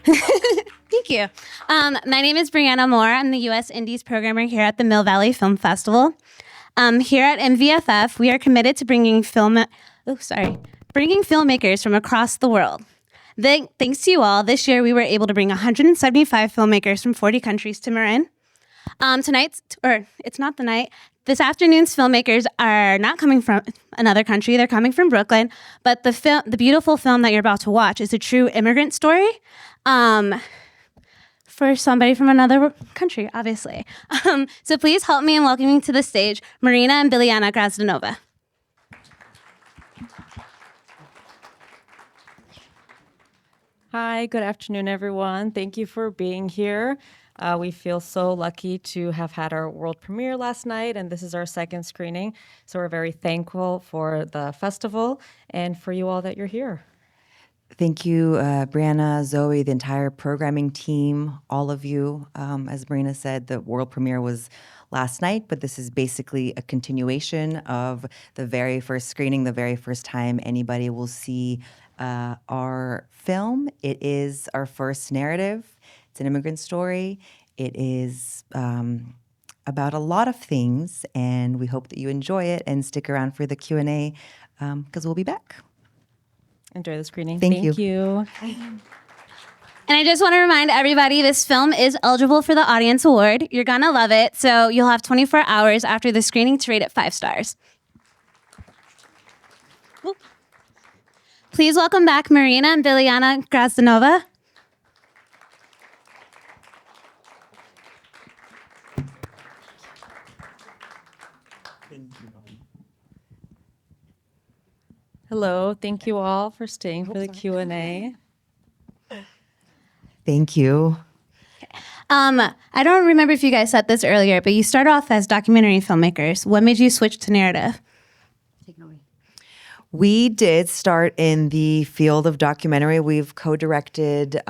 Thank you. My name is Brianna Moore. I'm the U.S. Indies programmer here at the Mill Valley Film Festival. Here at MVFF, we are committed to bringing filmmakers from across the world. Thanks to you all, this year we were able to bring 175 filmmakers from 40 countries to Marin. This afternoon's filmmakers are not coming from another country, they're coming from Brooklyn, but the beautiful film that you're about to watch is a true immigrant story for somebody from another country, obviously. So please help me in welcoming to the stage Marina and Biljana Grazdanova. Hi, good afternoon, everyone. Thank you for being here. We feel so lucky to have had our world premiere last night, and this is our second screening. So we're very thankful for the festival and for you all that you're here. Thank you, Brianna, Zoe, the entire programming team, all of you. As Marina said, the world premiere was last night, but this is basically a continuation of the very first screening, the very first time anybody will see our film. It is our first narrative. It's an immigrant story. It is about a lot of things, and we hope that you enjoy it and stick around for the Q&A because we'll be back. Enjoy the screening. Thank you. And I just want to remind everybody, this film is eligible for the Audience Award. You're going to love it. So you'll have 24 hours after the screening to rate it 5 stars. Please welcome back Marina and Biljana Grazdanova. Hello. Thank you all for staying for the Q&A. Thank you. I don't remember if you guys said this earlier, but you started off as documentary filmmakers. What made you switch to narrative? Take it away. We did start in the field of documentary. We've co-directed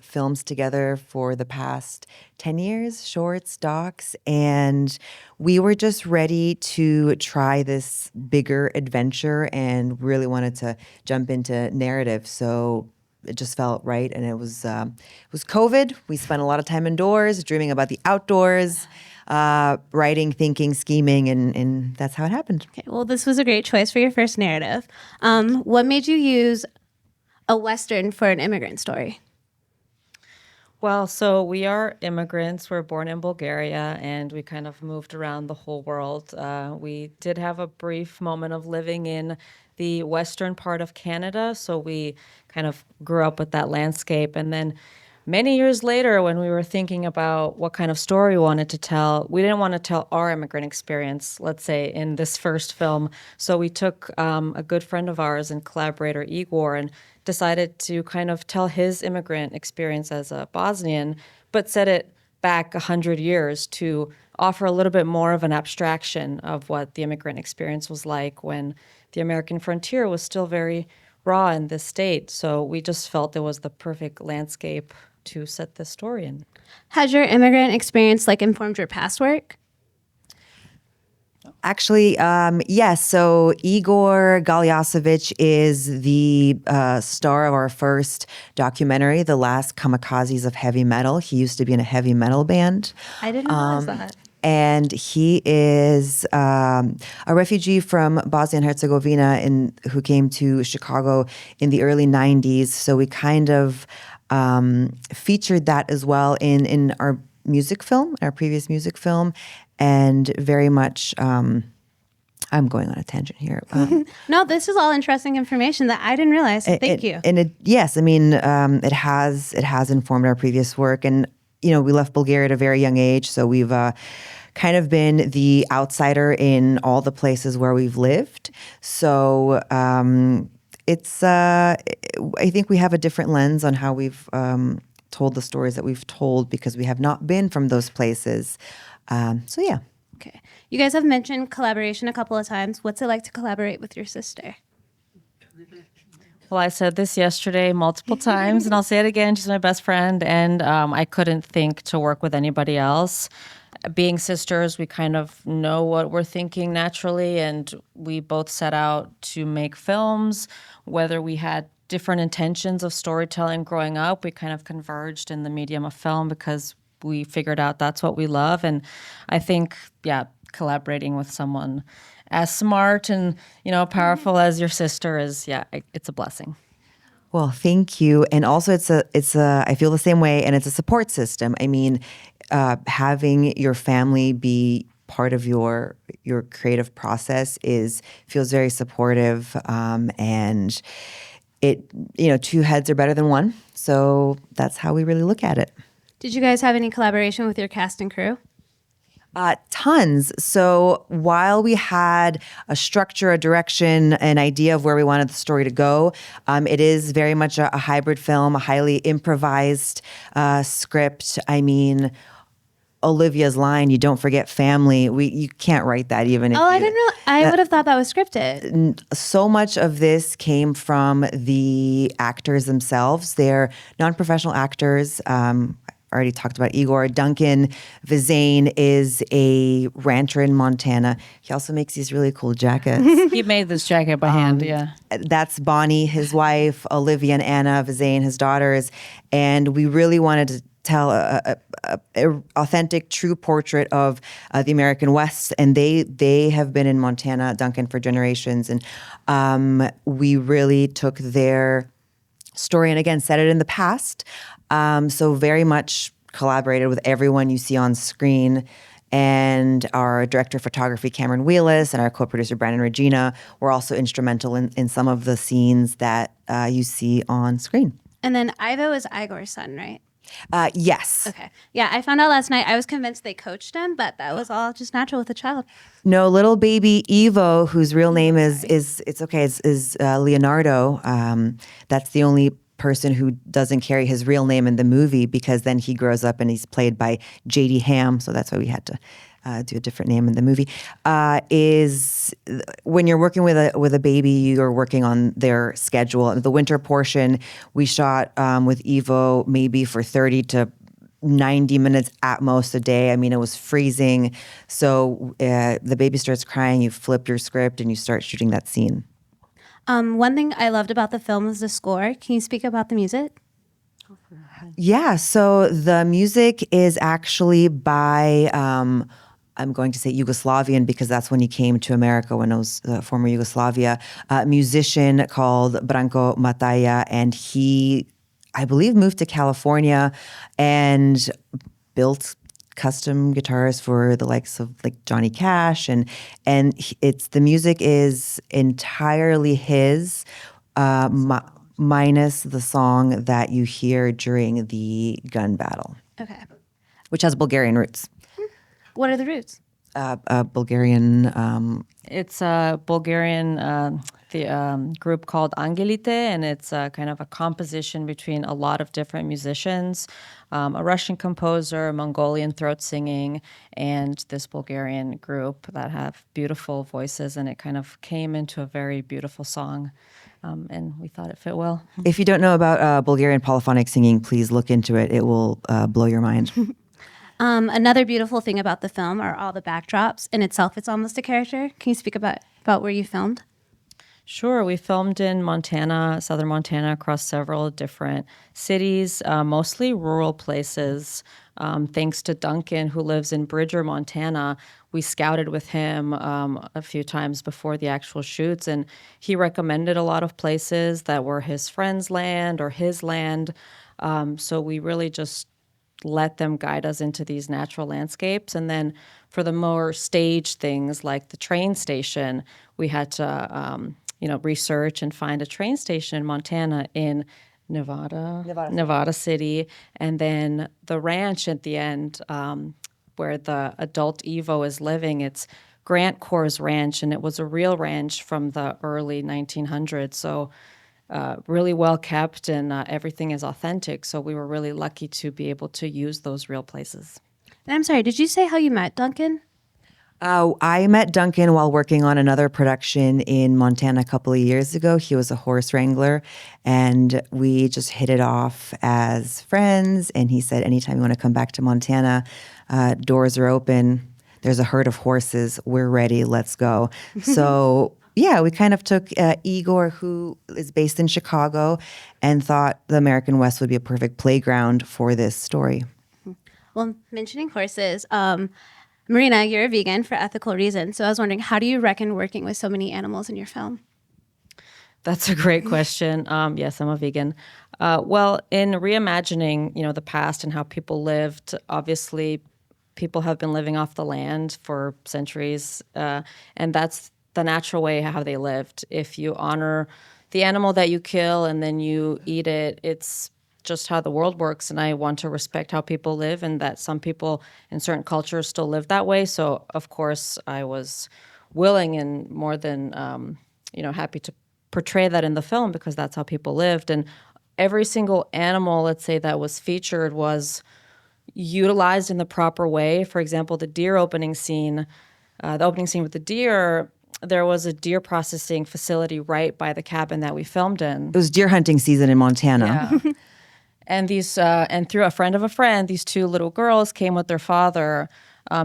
films together for the past 10 years, shorts, docs, and we were just ready to try this bigger adventure and really wanted to jump into narrative. So it just felt right, and it was COVID. We spent a lot of time indoors, dreaming about the outdoors, writing, thinking, scheming, and that's how it happened. Okay, well, this was a great choice for your first narrative. What made you use a Western for an immigrant story? Well, so we are immigrants. We're born in Bulgaria, and we kind of moved around the whole world. We did have a brief moment of living in the western part of Canada, so we kind of grew up with that landscape. And then many years later, when we were thinking about what kind of story we wanted to tell, we didn't want to tell our immigrant experience, let's say, in this first film. So we took a good friend of ours and collaborator, Igor, and decided to kind of tell his immigrant experience as a Bosnian, but set it back 100 years to offer a little bit more of an abstraction of what the immigrant experience was like when the American frontier was still very raw in this state. So we just felt it was the perfect landscape to set this story in. Has your immigrant experience informed your past work? Actually, yes. So Igor Galjasovic is the star of our first documentary, The Last Kamikazes of Heavy Metal. He used to be in a heavy metal band. I didn't realize that. And he is a refugee from Bosnia and Herzegovina who came to Chicago in the early 90s. So we kind of featured that as well in our music film, our previous music film, and very much, I'm going on a tangent here. No, this is all interesting information that I didn't realize. Thank you. And yes, I mean, it has informed our previous work. And, we left Bulgaria at a very young age, so we've kind of been the outsider in all the places where we've lived. So it's, I think we have a different lens on how we've told the stories that we've told because we have not been from those places. So yeah. Okay. You guys have mentioned collaboration a couple of times. What's it like to collaborate with your sister? Well, I said this yesterday multiple times, and I'll say it again. She's my best friend, and I couldn't think to work with anybody else. Being sisters, we kind of know what we're thinking naturally, and we both set out to make films. Whether we had different intentions of storytelling growing up, we kind of converged in the medium of film because we figured out that's what we love. And I think, yeah, collaborating with someone as smart and, powerful as your sister is, it's a blessing. Well, thank you. And also I feel the same way, and it's a support system. I mean, having your family be part of your creative process feels very supportive, and it, two heads are better than one. So that's how we really look at it. Did you guys have any collaboration with your cast and crew? Tons. So while we had a structure, a direction, an idea of where we wanted the story to go, it is very much a hybrid film, a highly improvised script. I mean, Olivia's line, "You don't forget family." You can't write that even if I didn't know. I would have thought that was scripted. So much of this came from the actors themselves. They're non-professional actors. I already talked about Igor. Duncan Vizane is a rancher in Montana. He also makes these really cool jackets. He made this jacket by hand, yeah. That's Bonnie, his wife, Olivia and Anna Vizane, his daughters. And we really wanted to tell a authentic, true portrait of the American West. And they have been in Montana, Duncan, for generations. And we really took their story and, again, set it in the past. So very much collaborated with everyone you see on screen. And our director of photography, Cameron Wheelis, and our co-producer, Brandon Regina, were also instrumental in some of the scenes that you see on screen. And then Ivo is Igor's son, right? Yes. Okay. Yeah, I found out last night. I was convinced they coached him, but that was all just natural with the child. No, little baby Evo, whose real name is Leonardo. That's the only person who doesn't carry his real name in the movie, because then he grows up and he's played by J.D. Ham, so that's why we had to do a different name in the movie. Is when you're working with a baby, you're working on their schedule. The winter portion we shot with Evo maybe for 30 to 90 minutes at most a day. I mean, it was freezing. So the baby starts crying, you flip your script and you start shooting that scene. One thing I loved about the film was the score. Can you speak about the music? Yeah, so the music is actually by, I'm going to say Yugoslavian because that's when he came to America, when it was former Yugoslavia, a musician called Branko Mataja, and he, I believe, moved to California and built custom guitars for the likes of like Johnny Cash, and it's the music is entirely his, minus the song that you hear during the gun battle. Okay. Which has Bulgarian roots. What are the roots? Bulgarian. It's a Bulgarian group called Angelite, and it's kind of a composition between a lot of different musicians, a Russian composer, Mongolian throat singing, and this Bulgarian group that have beautiful voices, and it kind of came into a very beautiful song, and we thought it fit well. If you don't know about Bulgarian polyphonic singing, please look into it. It will blow your mind. Another beautiful thing about the film are all the backdrops. In itself, it's almost a character. Can you speak about where you filmed? Sure. We filmed in Montana, southern Montana, across several different cities, mostly rural places. Thanks to Duncan, who lives in Bridger, Montana, we scouted with him a few times before the actual shoots, and he recommended a lot of places that were his friend's land or his land. So we really just let them guide us into these natural landscapes. And then for the more staged things like the train station, we had to research and find a train station in Montana in Nevada City. And then the ranch at the end, where the adult Evo is living, it's Grant Corps Ranch, and it was a real ranch from the early 1900s. So really well kept, and everything is authentic. So we were really lucky to be able to use those real places. And I'm sorry, did you say how you met Duncan? I met Duncan while working on another production in Montana a couple of years ago. He was a horse wrangler, and we just hit it off as friends. And he said, anytime you want to come back to Montana, doors are open. There's a herd of horses. We're ready. Let's go. So Yeah, we kind of took Igor, who is based in Chicago, and thought the American West would be a perfect playground for this story. Well, mentioning horses, Marina, you're a vegan for ethical reasons. So I was wondering, how do you reckon working with so many animals in your film? That's a great question. Yes, I'm a vegan. Well, in reimagining, the past and how people lived, obviously, people have been living off the land for centuries, and that's the natural way how they lived. If you honor the animal that you kill and then you eat it, it's just how the world works. And I want to respect how people live, and that some people in certain cultures still live that way. So, of course, I was willing and more than happy to portray that in the film because that's how people lived. And every single animal, let's say, that was featured was utilized in the proper way. For example, the deer opening scene, the opening scene with the deer, there was a deer processing facility right by the cabin that we filmed in. It was deer hunting season in Montana. Yeah. And through a friend of a friend, these two little girls came with their father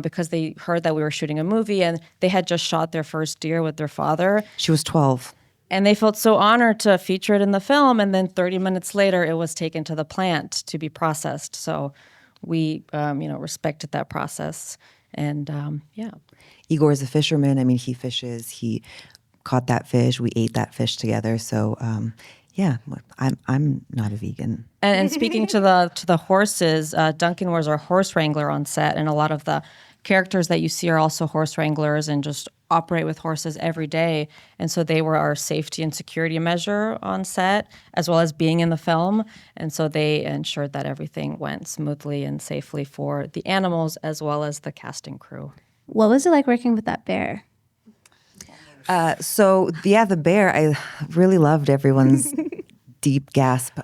because they heard that we were shooting a movie, and they had just shot their first deer with their father. She was 12. And they felt so honored to feature it in the film. And then 30 minutes later, it was taken to the plant to be processed. So we, respected that process. And Igor is a fisherman. I mean, he fishes. He caught that fish. We ate that fish together. So, I'm not a vegan. And speaking to the horses, Duncan was our horse wrangler on set, and a lot of the characters that you see are also horse wranglers and just operate with horses every day. And so they were our safety and security measure on set, as well as being in the film. And so they ensured that everything went smoothly and safely for the animals as well as the casting crew. What was it like working with that bear? The bear, I really loved everyone's deep gasp.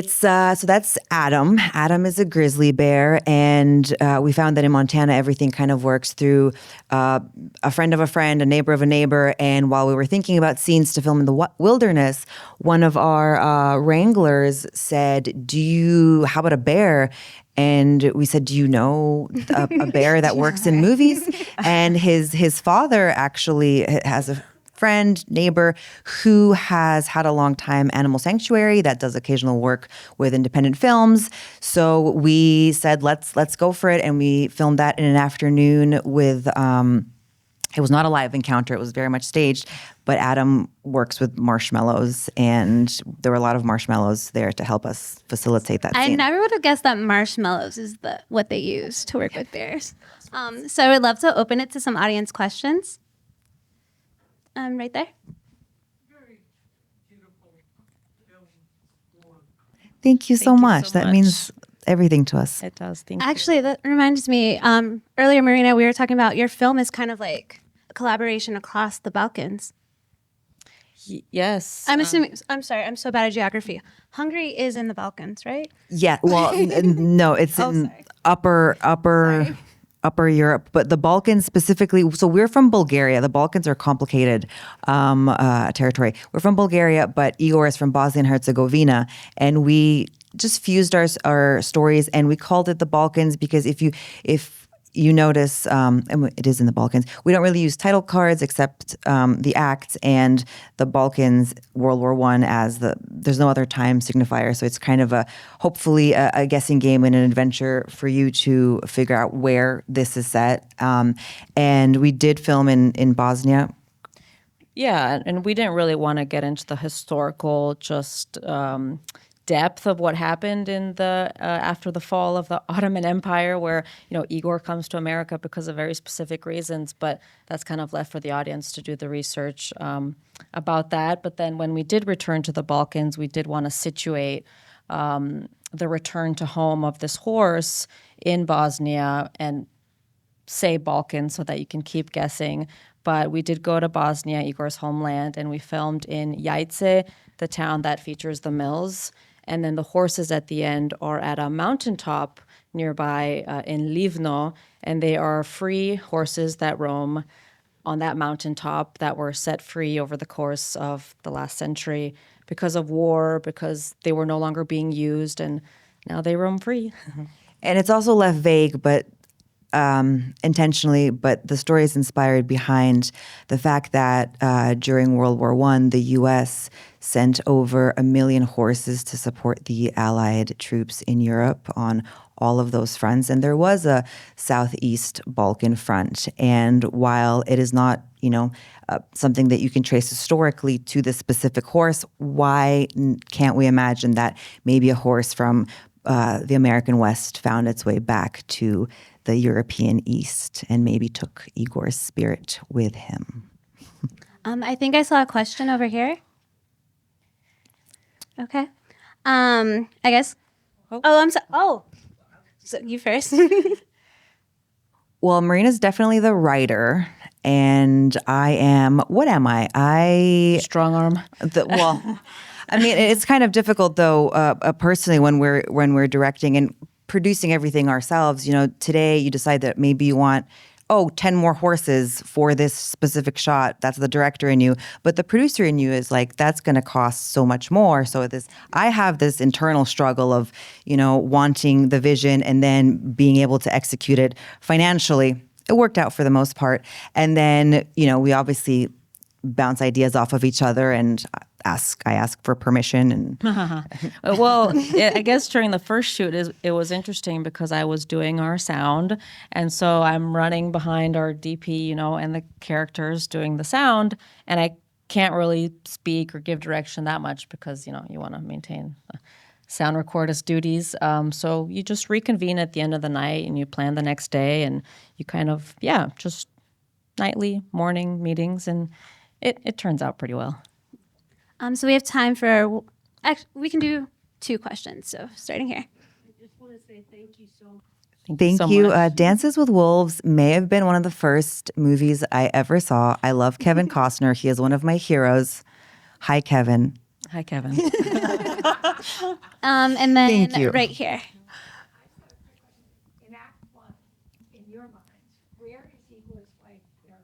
So that's Adam. Adam is a grizzly bear, and we found that in Montana, everything kind of works through a friend of a friend, a neighbor of a neighbor. And while we were thinking about scenes to film in the wilderness, one of our wranglers said, how about a bear? And we said, do you know a bear that works in movies? And his father actually has a neighbor who has had a long time animal sanctuary that does occasional work with independent films. So we said, let's go for it. And we filmed that in an afternoon with, it was not a live encounter. It was very much staged, but Adam works with marshmallows, and there were a lot of marshmallows there to help us facilitate that I scene. never would have guessed that marshmallows is what they use to work with bears. So I would love to open it to some audience questions. Right there. Thank you so Thank you much. so That much. means everything to us. It does. Thank you. Actually, that reminds me. Earlier, Marina, we were talking about your film is kind of like a collaboration across the Balkans. Yes. I'm assuming. I'm sorry. I'm so bad at geography. Hungary is in the Balkans, right? Yeah, well, no, it's in upper Europe, but the Balkans specifically. So we're from Bulgaria. The Balkans are complicated territory. We're from Bulgaria, but Igor is from Bosnia and Herzegovina, and we just fused our stories, and we called it the Balkans because if you notice, and it is in the Balkans, we don't really use title cards except the acts, and the Balkans, World War I, there's no other time signifier. So it's kind of hopefully a guessing game and an adventure for you to figure out where this is set. And we did film in Bosnia. Yeah, and we didn't really want to get into the historical depth of what happened in the after the fall of the Ottoman Empire, where Igor comes to America because of very specific reasons, but that's kind of left for the audience to do the research about that. But then when we did return to the Balkans, we did want to situate the return to home of this horse in Bosnia and say Balkan so that you can keep guessing. But we did go to Bosnia, Igor's homeland, and we filmed in Jajce, the town that features the mills. And then the horses at the end are at a mountaintop nearby in Livno, and they are free horses that roam on that mountaintop that were set free over the course of the last century because of war, because they were no longer being used, and now they roam free. And it's also left vague, but intentionally, but the story is inspired behind the fact that during World War I, the U.S. sent over 1 million horses to support the Allied troops in Europe on all of those fronts. And there was a Southeast Balkan front. And while it is not, something that you can trace historically to the specific horse, why can't we imagine that maybe a horse from the American West found its way back to the European East and maybe took Igor's spirit with him? I think I saw a question over here. Okay. I guess. I'm sorry. So you first. Well, Marina's definitely the writer, and I am. What am I? Strong arm. I mean, it's kind of difficult though, personally, when we're directing and producing everything ourselves. Today you decide that maybe you want 10 more horses for this specific shot. That's the director in you. But the producer in you is like, that's going to cost so much more. So I have this internal struggle of, wanting the vision and then being able to execute it financially. It worked out for the most part. And then, we obviously bounce ideas off of each other, and I ask for permission. And Well, I guess during the first shoot, it was interesting because I was doing our sound, and so I'm running behind our DP, and the characters doing the sound, and I can't really speak or give direction that much because, you want to maintain sound recordist duties. So you just reconvene at the end of the night and you plan the next day, and you kind of, just nightly, morning meetings, and it turns out pretty well. So we have time for, actually, we can do 2 questions. So starting here. I just want to say thank you so much. Thank you. Dances with Wolves may have been one of the first movies I ever saw. I love Kevin Costner. He is one of my heroes. Hi, Kevin. Hi, Kevin. And then Thank you. right here. In Act 1, in your minds, where is Igor's wife buried?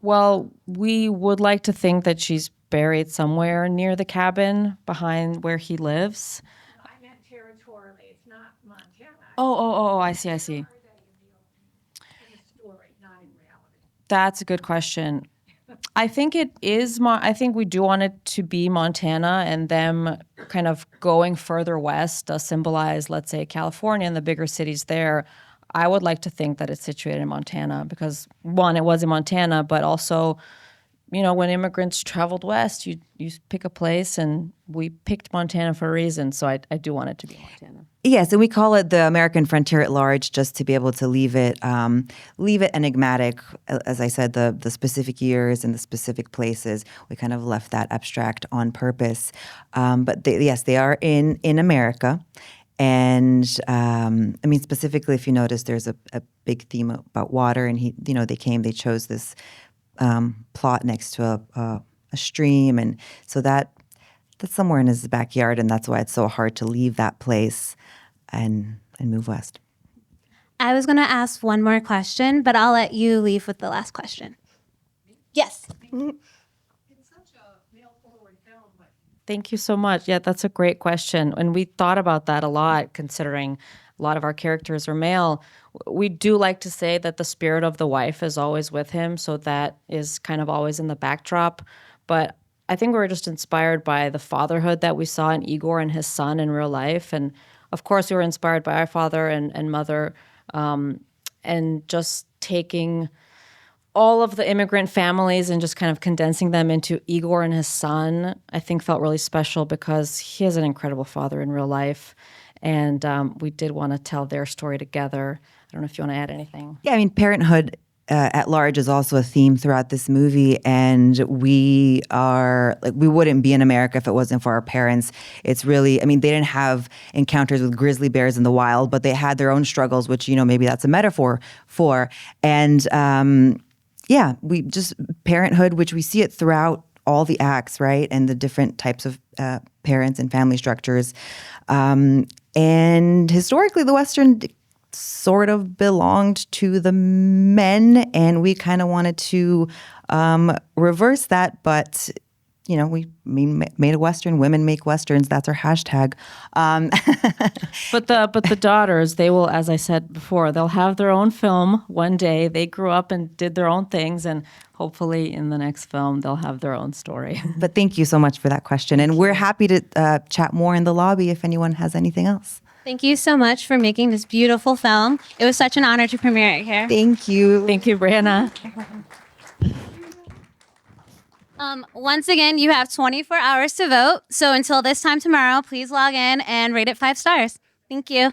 Well, we would like to think that she's buried somewhere near the cabin behind where he lives. I meant territorially. It's not Montana. Oh, I see. In the story, not in reality. That's a good question. I think it is. I think we do want it to be Montana, and them kind of going further west does symbolize, let's say, California and the bigger cities there. I would like to think that it's situated in Montana because, one, it was in Montana, but also, when immigrants traveled west, you pick a place, and we picked Montana for a reason. So I do want it to be Montana. Yes, and we call it the American frontier at large, just to be able to leave it enigmatic. As I said, the specific years and the specific places, we kind of left that abstract on purpose. But they are in America. And specifically, if you notice, there's a big theme about water, and they chose this plot next to a stream, and so that's somewhere in his backyard, and that's why it's so hard to leave that place and move west. I was going to ask one more question, but I'll let you leave with the last question. Yes. It's such a male-forward film, but Thank you so much. Yeah, that's a great question. And we thought about that a lot, considering a lot of our characters are male. We do like to say that the spirit of the wife is always with him, so that is kind of always in the backdrop. But I think we were just inspired by the fatherhood that we saw in Igor and his son in real life. And of course, we were inspired by our father and mother, and just taking all of the immigrant families and just kind of condensing them into Igor and his son, I think felt really special because he is an incredible father in real life. And we did want to tell their story together. I don't know if you want to add anything. Yeah, parenthood at large is also a theme throughout this movie, and we wouldn't be in America if it wasn't for our parents. It's really, they didn't have encounters with grizzly bears in the wild, but they had their own struggles, which, maybe that's a metaphor for. And we just parenthood, which we see it throughout all the acts, right? And the different types of parents and family structures. And historically, the Western sort of belonged to the men, and we kind of wanted to reverse that. But, we made a Western. Women make Westerns. That's our hashtag. But the daughters, they will, as I said before, they'll have their own film one day. They grew up and did their own things, and hopefully in the next film they'll have their own story. But thank you so much for that question. And we're happy to chat more in the lobby if anyone has anything else. Thank you so much for making this beautiful film. It was such an honor to premiere it here. Thank you. Thank you, Brianna. Once again, you have 24 hours to vote. So until this time tomorrow, please log in and rate it 5 stars. Thank you.